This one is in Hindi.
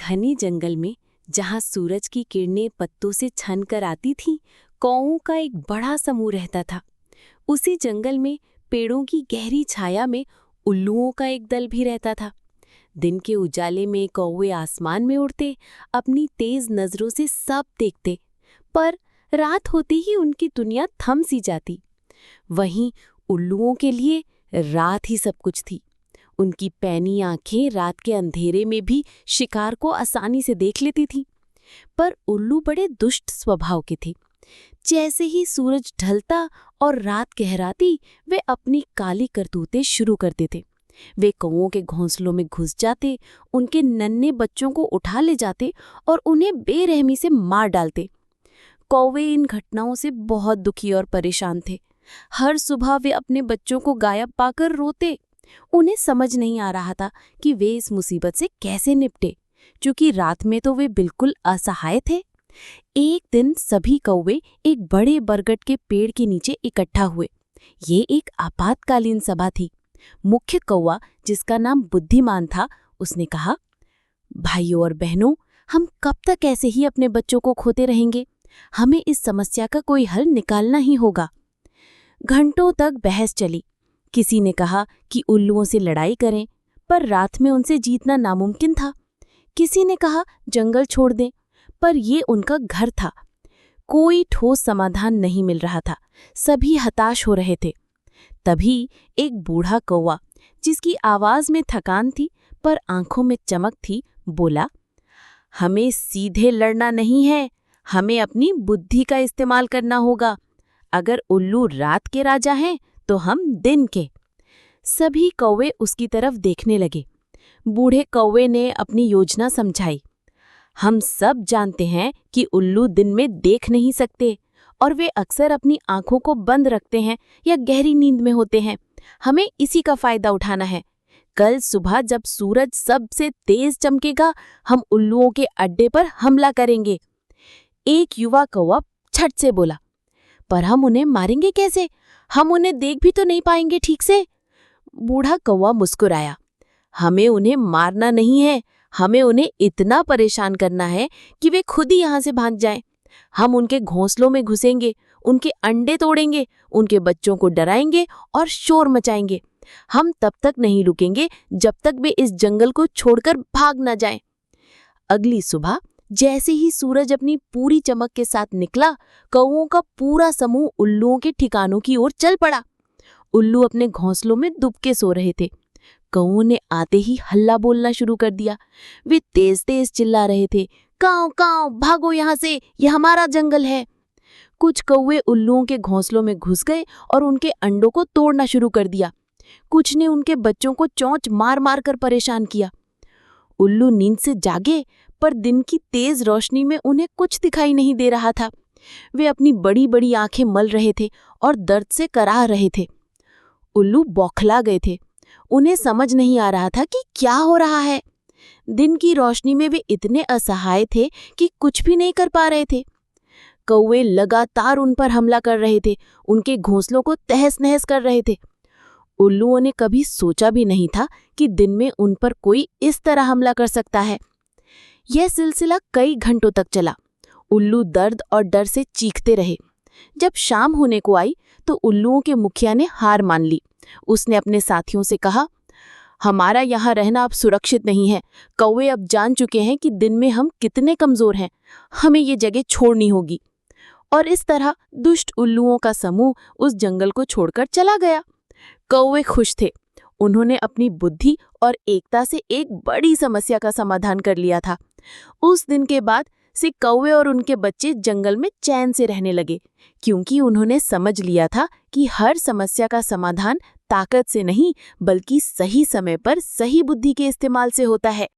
घने जंगल में जहाँ सूरज की किरणें पत्तों से छन कर आती थीं, कौओं का एक बड़ा समूह रहता था। उसी जंगल में पेड़ों की गहरी छाया में उल्लुओं का एक दल भी रहता था। दिन के उजाले में कौवे आसमान में उड़ते, अपनी तेज नजरों से सब देखते, पर रात होते ही उनकी दुनिया थम सी जाती। वहीं उल्लुओं के लिए रात ही सब कुछ थी। उनकी पैनी आंखें रात के अंधेरे में भी शिकार को आसानी से देख लेती थीं। पर उल्लू बड़े दुष्ट स्वभाव के थे। जैसे ही सूरज ढलता और रात गहराती, वे अपनी काली करतूतें शुरू करते थे। वे कौओं के घोंसलों में घुस जाते, उनके नन्हे बच्चों को उठा ले जाते और उन्हें बेरहमी से मार डालते। कौवे इन घटनाओं से बहुत दुखी और परेशान थे। हर सुबह वे अपने बच्चों को गायब पाकर रोते। उन्हें समझ नहीं आ रहा था कि वे इस मुसीबत से कैसे निपटे, क्योंकि रात में तो वे बिल्कुल असहाय थे। एक दिन सभी कौवे एक बड़े बरगद के पेड़ के नीचे इकट्ठा हुए। ये एक आपातकालीन सभा थी। मुख्य कौवा, जिसका नाम बुद्धिमान था, उसने कहा, भाइयों और बहनों, हम कब तक ऐसे ही अपने बच्चों को खोते रहेंगे? हमें इस समस्या का कोई हल निकालना ही होगा। घंटों तक बहस चली। किसी ने कहा कि उल्लुओं से लड़ाई करें, पर रात में उनसे जीतना नामुमकिन था। किसी ने कहा जंगल छोड़ दें, पर ये उनका घर था। कोई ठोस समाधान नहीं मिल रहा था। सभी हताश हो रहे थे। तभी एक बूढ़ा कौवा, जिसकी आवाज में थकान थी पर आंखों में चमक थी, बोला, हमें सीधे लड़ना नहीं है, हमें अपनी बुद्धि का इस्तेमाल करना होगा। अगर उल्लू रात के राजा हैं तो हम दिन के। सभी कौवे उसकी तरफ देखने लगे। बूढ़े कौवे ने अपनी योजना समझाई। हम सब जानते हैं कि उल्लू दिन में देख नहीं सकते और वे अक्सर अपनी आंखों को बंद रखते हैं या गहरी नींद में होते हैं। हमें इसी का फायदा उठाना है। कल सुबह जब सूरज सबसे तेज चमकेगा, हम उल्लुओं के अड्डे पर हमला करेंगे। एक युवा कौवा छट से बोला, पर हम उन्हें मारेंगे कैसे? हम उन्हें देख भी तो नहीं पाएंगे ठीक से। बूढ़ा कौवा मुस्कुराया, हमें उन्हें मारना नहीं है, हमें उन्हें इतना परेशान करना है कि वे खुद ही यहाँ से भाग जाएं। हम उनके घोंसलों में घुसेंगे, उनके अंडे तोड़ेंगे, उनके बच्चों को डराएंगे और शोर मचाएंगे। हम तब तक नहीं रुकेंगे जब तक वे इस जंगल को छोड़कर भाग न जाएं। अगली सुबह जैसे ही सूरज अपनी पूरी चमक के साथ निकला, कौओं का पूरा समूह उल्लुओं के ठिकानों की ओर चल पड़ा। उल्लू अपने घोंसलों में दुबके सो रहे थे। कौओं ने आते ही हल्ला बोलना शुरू कर दिया। वे तेज तेज चिल्ला रहे थे, काऊ काऊ, भागो यहाँ से, यह हमारा जंगल है। कुछ कौवे उल्लुओं के घोंसलों में घुस गए और उनके अंडों को तोड़ना शुरू कर दिया। कुछ ने उनके बच्चों को चोंच मार मार कर परेशान किया। उल्लू नींद से जागे, पर दिन की तेज रोशनी में उन्हें कुछ दिखाई नहीं दे रहा था। वे अपनी बड़ी बड़ी आंखें मल रहे थे और दर्द से कराह रहे थे। उल्लू बौखला गए थे। उन्हें समझ नहीं आ रहा था कि क्या हो रहा है। दिन की रोशनी में वे इतने असहाय थे कि कुछ भी नहीं कर पा रहे थे। कौवे लगातार उन पर हमला कर रहे थे, उनके घोंसलों को तहस नहस कर रहे थे। उल्लुओं ने कभी सोचा भी नहीं था कि दिन में उन पर कोई इस तरह हमला कर सकता है। यह सिलसिला कई घंटों तक चला। उल्लू दर्द और डर से चीखते रहे। जब शाम होने को आई तो उल्लुओं के मुखिया ने हार मान ली। उसने अपने साथियों से कहा, हमारा यहाँ रहना अब सुरक्षित नहीं है। कौवे अब जान चुके हैं कि दिन में हम कितने कमजोर हैं। हमें ये जगह छोड़नी होगी। और इस तरह दुष्ट उल्लुओं का समूह उस जंगल को छोड़कर चला गया। कौवे खुश थे। उन्होंने अपनी बुद्धि और एकता से एक बड़ी समस्या का समाधान कर लिया था। उस दिन के बाद से कौवे और उनके बच्चे जंगल में चैन से रहने लगे, क्योंकि उन्होंने समझ लिया था कि हर समस्या का समाधान ताकत से नहीं, बल्कि सही समय पर सही बुद्धि के इस्तेमाल से होता है।